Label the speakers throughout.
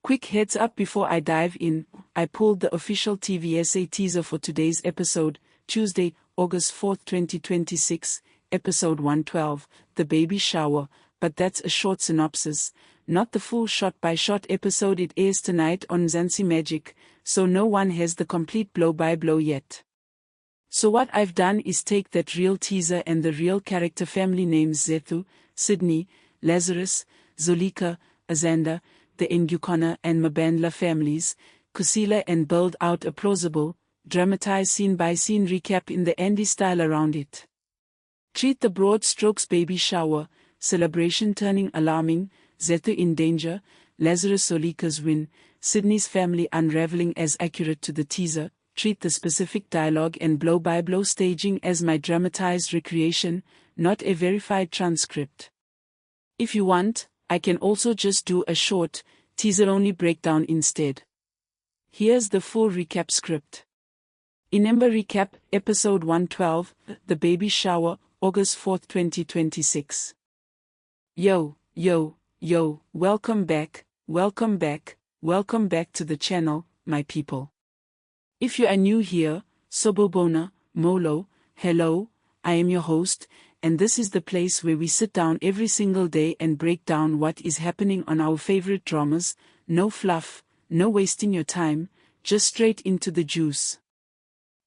Speaker 1: Quick heads up before I dive in, I pulled the official TVSA teaser for today's episode, Tuesday, August 4, 2026, episode 112, The Baby Shower, but that's a short synopsis, not the full shot-by-shot episode. It airs tonight on Mzansi Magic, so no one has the complete blow-by-blow yet. So what I've done is take that real teaser and the real character family names Zethu, Sydney, Lazarus, Zolika, Azanda, the Ngukona and Mbandla families, Kusila, and build out a plausible, dramatized scene-by-scene recap in the Andy style around it. Treat the broad strokes: baby shower, celebration turning alarming, Zethu in danger, Lazarus Zolika's win, Sydney's family unraveling as accurate to the teaser. Treat the specific dialogue and blow-by-blow staging as my dramatized recreation, not a verified transcript. If you want, I can also just do a short, teaser-only breakdown instead. Here's the full recap script. Inimba recap, episode 112, The Baby Shower, August 4, 2026. Yo, welcome back to the channel, my people. If you are new here, Sobobona, Molo, hello, I am your host, and this is the place where we sit down every single day and break down what is happening on our favorite dramas. No fluff, no wasting your time, just straight into the juice.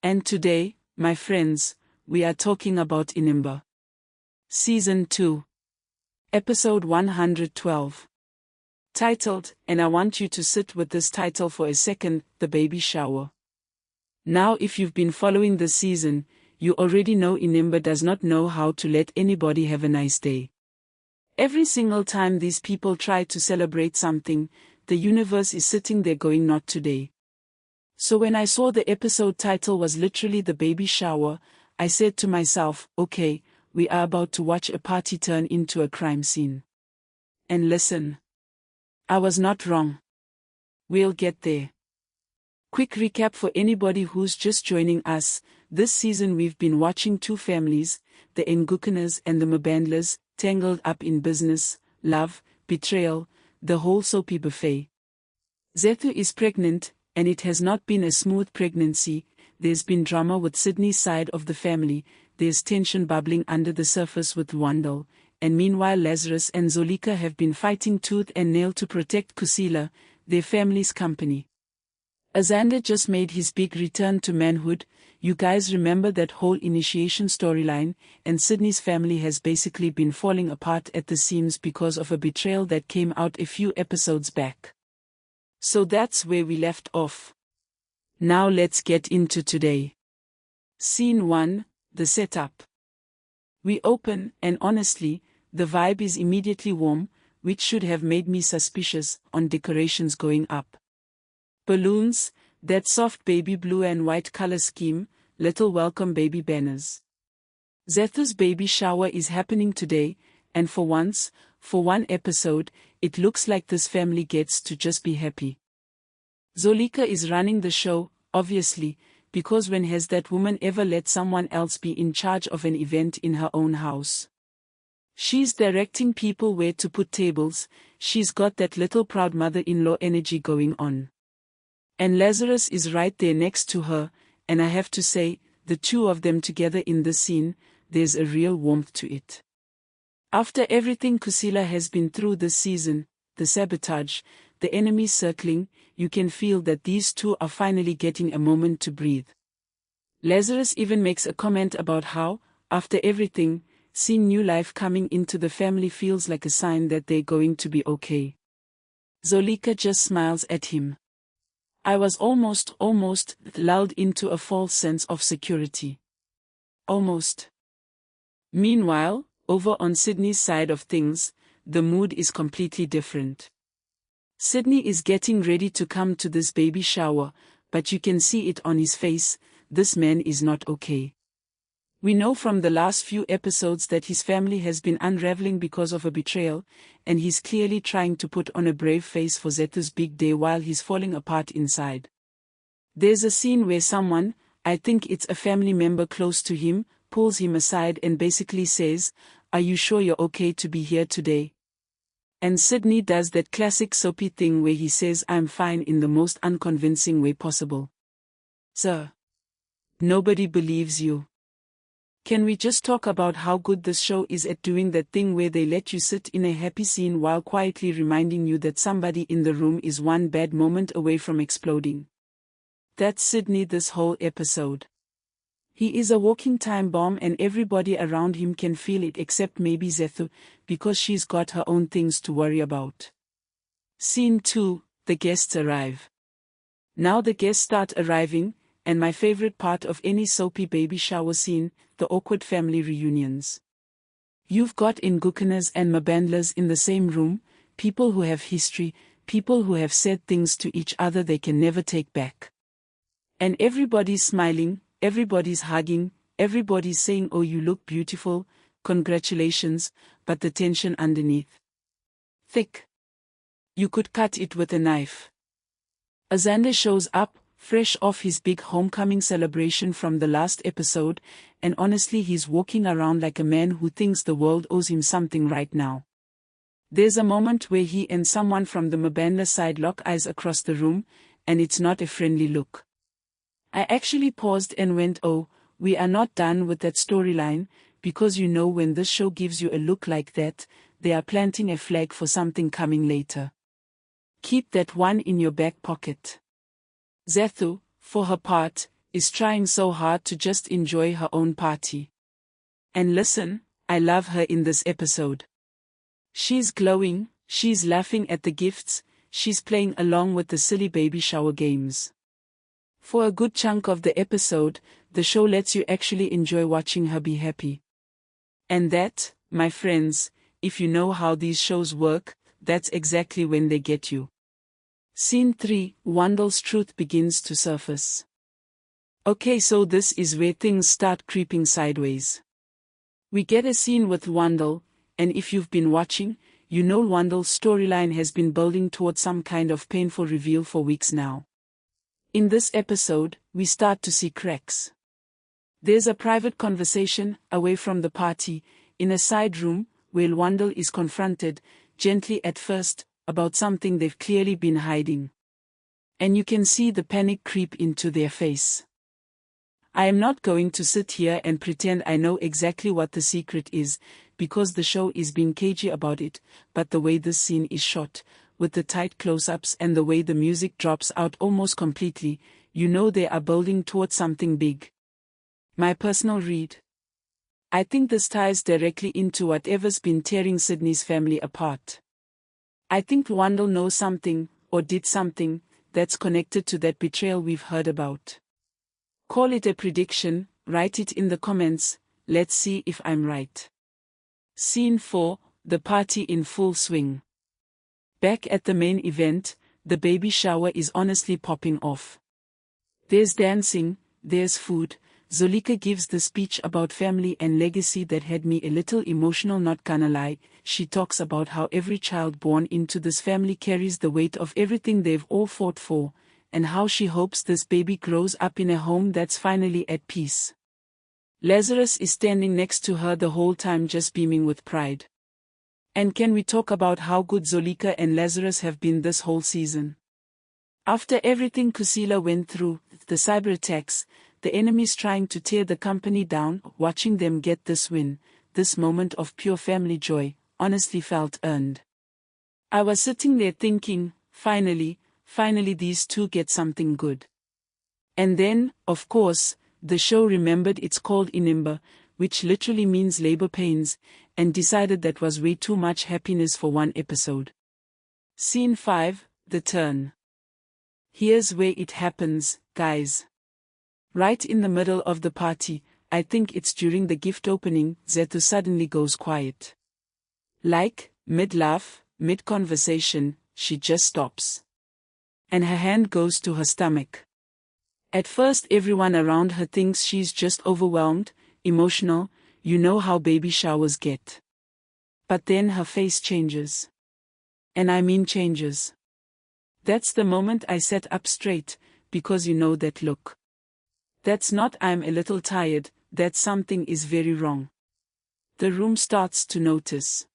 Speaker 1: And today, my friends, we are talking about Inimba. Season 2. Episode 112. Titled, and I want you to sit with this title for a second, The Baby Shower. Now, if you've been following the season, you already know Inimba does not know how to let anybody have a nice day. Every single time these people try to celebrate something, the universe is sitting there going, not today. So when I saw the episode title was literally The Baby Shower, I said to myself, okay, we are about to watch a party turn into a crime scene. And listen, I was not wrong. We'll get there. Quick recap for anybody who's just joining us. This season we've been watching two families, the Ngukunas and the Mbandlas, tangled up in business, love, betrayal, the whole soapy buffet. Zethu is pregnant, and it has not been a smooth pregnancy. There's been drama with Sydney's side of the family, there's tension bubbling under the surface with Lwandle, and meanwhile Lazarus and Zolika have been fighting tooth and nail to protect Kusila, their family's company. Azanda just made his big return to manhood. You guys remember that whole initiation storyline, and Sydney's family has basically been falling apart at the seams because of a betrayal that came out a few episodes back. So that's where we left off. Now let's get into today. Scene 1, the setup. We open, and honestly, the vibe is immediately warm, which should have made me suspicious, on decorations going up. Balloons, that soft baby blue and white color scheme, little welcome baby banners. Zethu's baby shower is happening today, and for once, for one episode, it looks like this family gets to just be happy. Zolika is running the show, obviously, because when has that woman ever let someone else be in charge of an event in her own house? She's directing people where to put tables, she's got that little proud mother-in-law energy going on. And Lazarus is right there next to her, and I have to say, the two of them together in the scene, there's a real warmth to it. After everything Kusila has been through this season, the sabotage, the enemies circling, you can feel that these two are finally getting a moment to breathe. Lazarus even makes a comment about how, after everything, seeing new life coming into the family feels like a sign that they're going to be okay. Zolika just smiles at him. I was almost lulled into a false sense of security. Almost. Meanwhile, over on Sydney's side of things, the mood is completely different. Sydney is getting ready to come to this baby shower, but you can see it on his face, this man is not okay. We know from the last few episodes that his family has been unraveling because of a betrayal, and he's clearly trying to put on a brave face for Zethu's big day while he's falling apart inside. There's a scene where someone, I think it's a family member close to him, pulls him aside and basically says, "Are you sure you're okay to be here today?" And Sydney does that classic soapy thing where he says I'm fine in the most unconvincing way possible. Sir. Nobody believes you. Can we just talk about how good this show is at doing that thing where they let you sit in a happy scene while quietly reminding you that somebody in the room is one bad moment away from exploding? That's Sydney this whole episode. He is a walking time bomb and everybody around him can feel it except maybe Zethu, because she's got her own things to worry about. Scene 2, the guests arrive. Now the guests start arriving, and my favorite part of any soapy baby shower scene, the awkward family reunions. You've got Ngukunas and Mabandlas in the same room, people who have history, people who have said things to each other they can never take back. And everybody's smiling, everybody's hugging, everybody's saying, "Oh, you look beautiful, congratulations," but the tension underneath. Thick. You could cut it with a knife. Azande shows up, fresh off his big homecoming celebration from the last episode, and honestly he's walking around like a man who thinks the world owes him something right now. There's a moment where he and someone from the Mabandla side lock eyes across the room, and it's not a friendly look. I actually paused and went, oh, we are not done with that storyline, because you know when this show gives you a look like that, they are planting a flag for something coming later. Keep that one in your back pocket. Zethu, for her part, is trying so hard to just enjoy her own party. And listen, I love her in this episode. She's glowing, she's laughing at the gifts, she's playing along with the silly baby shower games. For a good chunk of the episode, the show lets you actually enjoy watching her be happy. And that, my friends, if you know how these shows work, that's exactly when they get you. Scene 3, Lwandle's truth begins to surface. Okay, so this is where things start creeping sideways. We get a scene with Lwandle, and if you've been watching, you know Lwandle's storyline has been building towards some kind of painful reveal for weeks now. In this episode, we start to see cracks. There's a private conversation, away from the party, in a side room, where Lwandle is confronted, gently at first, about something they've clearly been hiding. And you can see the panic creep into their face. I am not going to sit here and pretend I know exactly what the secret is, because the show is being cagey about it, but the way this scene is shot, with the tight close-ups and the way the music drops out almost completely, you know they are building towards something big. My personal read. I think this ties directly into whatever's been tearing Sydney's family apart. I think Lwandle knows something, or did something, that's connected to that betrayal we've heard about. Call it a prediction, write it in the comments, let's see if I'm right. Scene 4, the party in full swing. Back at the main event, the baby shower is honestly popping off. There's dancing, there's food. Zolika gives the speech about family and legacy that had me a little emotional, not gonna lie. She talks about how every child born into this family carries the weight of everything they've all fought for, and how she hopes this baby grows up in a home that's finally at peace. Lazarus is standing next to her the whole time, just beaming with pride. And can we talk about how good Zolika and Lazarus have been this whole season? After everything Kusila went through, the cyber attacks, the enemies trying to tear the company down, watching them get this win, this moment of pure family joy, honestly felt earned. I was sitting there thinking, finally these two get something good. And then, of course, the show remembered it's called Inimba, which literally means labor pains, and decided that was way too much happiness for one episode. Scene 5, the turn. Here's where it happens, guys. Right in the middle of the party, I think it's during the gift opening, Zethu suddenly goes quiet. Like, mid-laugh, mid-conversation, she just stops. And her hand goes to her stomach. At first everyone around her thinks she's just overwhelmed, emotional, you know how baby showers get. But then her face changes. And I mean changes. That's the moment I sat up straight, because you know that look. That's not I'm a little tired, that something is very wrong. The room starts to notice.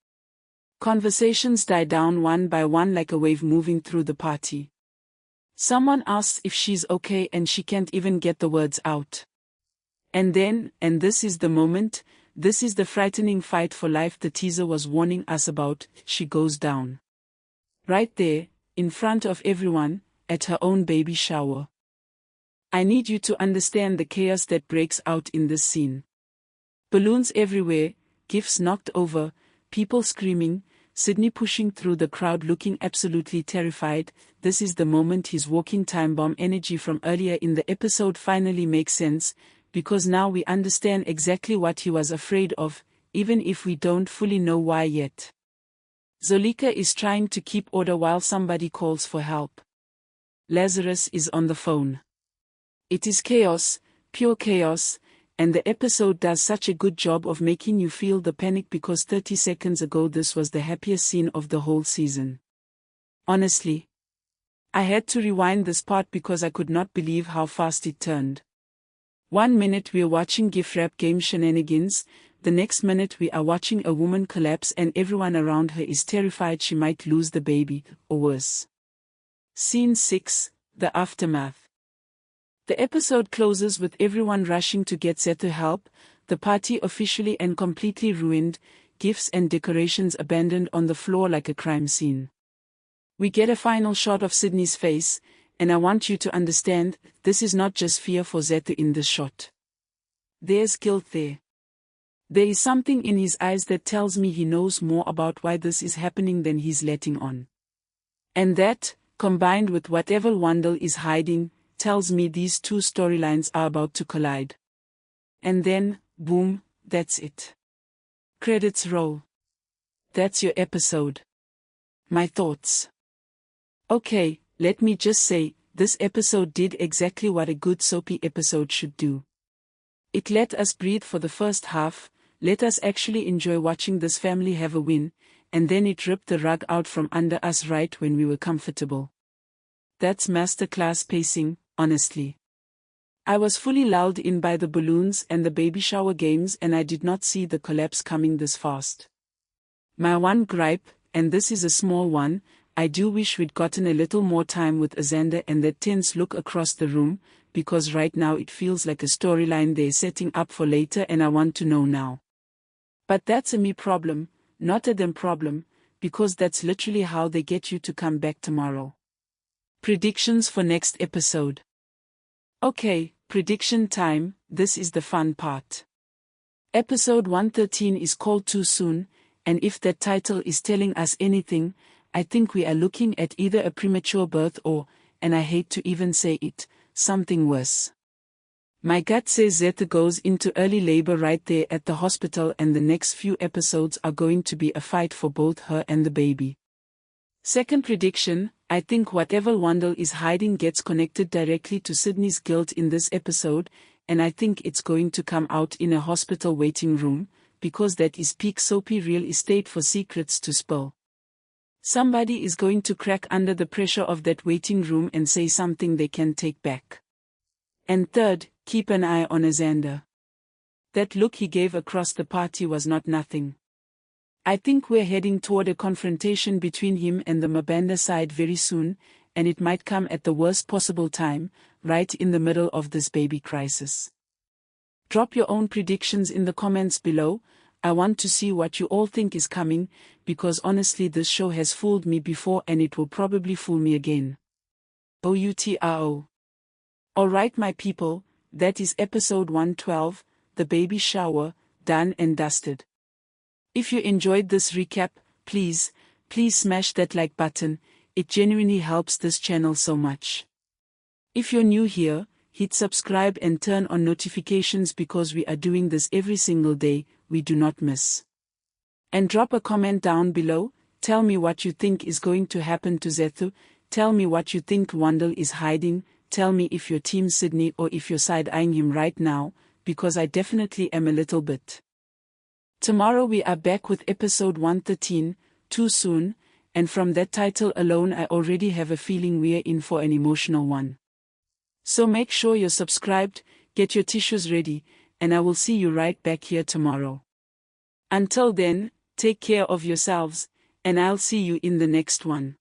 Speaker 1: Conversations die down one by one like a wave moving through the party. Someone asks if she's okay and she can't even get the words out. And then, and this is the moment, this is the frightening fight for life the teaser was warning us about, she goes down. Right there, in front of everyone, at her own baby shower. I need you to understand the chaos that breaks out in this scene. Balloons everywhere, gifts knocked over, people screaming, Sydney pushing through the crowd looking absolutely terrified. This is the moment his walking time bomb energy from earlier in the episode finally makes sense, because now we understand exactly what he was afraid of, even if we don't fully know why yet. Zolika is trying to keep order while somebody calls for help. Lazarus is on the phone. It is chaos, pure chaos, and the episode does such a good job of making you feel the panic because 30 seconds ago this was the happiest scene of the whole season. Honestly, I had to rewind this part because I could not believe how fast it turned. 1 minute we're watching gift wrap game shenanigans, the next minute we are watching a woman collapse and everyone around her is terrified she might lose the baby, or worse. Scene 6, the aftermath. The episode closes with everyone rushing to get Zethu help, the party officially and completely ruined, gifts and decorations abandoned on the floor like a crime scene. We get a final shot of Sydney's face, and I want you to understand, this is not just fear for Zethu in this shot. There's guilt there. There is something in his eyes that tells me he knows more about why this is happening than he's letting on. And that, combined with whatever Lwandle is hiding, tells me these two storylines are about to collide. And then, boom, that's it. Credits roll. That's your episode. My thoughts. Okay, let me just say, this episode did exactly what a good soapy episode should do. It let us breathe for the first half, let us actually enjoy watching this family have a win, and then it ripped the rug out from under us right when we were comfortable. That's masterclass pacing, honestly. I was fully lulled in by the balloons and the baby shower games and I did not see the collapse coming this fast. My one gripe, and this is a small one, I do wish we'd gotten a little more time with Azanda and that tense look across the room, because right now it feels like a storyline they're setting up for later and I want to know now. But that's a me problem, not a them problem, because that's literally how they get you to come back tomorrow. Predictions for next episode. Okay, prediction time, this is the fun part. Episode 113 is called Too Soon, and if that title is telling us anything, I think we are looking at either a premature birth or, and I hate to even say it, something worse. My gut says Zethu goes into early labor right there at the hospital and the next few episodes are going to be a fight for both her and the baby. Second prediction, I think whatever Lwandle is hiding gets connected directly to Sydney's guilt in this episode, and I think it's going to come out in a hospital waiting room, because that is peak soapy real estate for secrets to spill. Somebody is going to crack under the pressure of that waiting room and say something they can take back. And third, keep an eye on Azanda. That look he gave across the party was not nothing. I think we're heading toward a confrontation between him and the Mabanda side very soon, and it might come at the worst possible time, right in the middle of this baby crisis. Drop your own predictions in the comments below. I want to see what you all think is coming, because honestly this show has fooled me before and it will probably fool me again. OUTRO. Alright my people, that is episode 112, the baby shower, done and dusted. If you enjoyed this recap, please smash that like button, it genuinely helps this channel so much. If you're new here, hit subscribe and turn on notifications because we are doing this every single day, we do not miss. And drop a comment down below, tell me what you think is going to happen to Zethu, tell me what you think Lwandle is hiding, tell me if you're Team Sydney or if you're side-eyeing him right now, because I definitely am a little bit. Tomorrow we are back with episode 113, Too Soon, and from that title alone I already have a feeling we're in for an emotional one. So make sure you're subscribed, get your tissues ready, and I will see you right back here tomorrow. Until then, take care of yourselves, and I'll see you in the next one.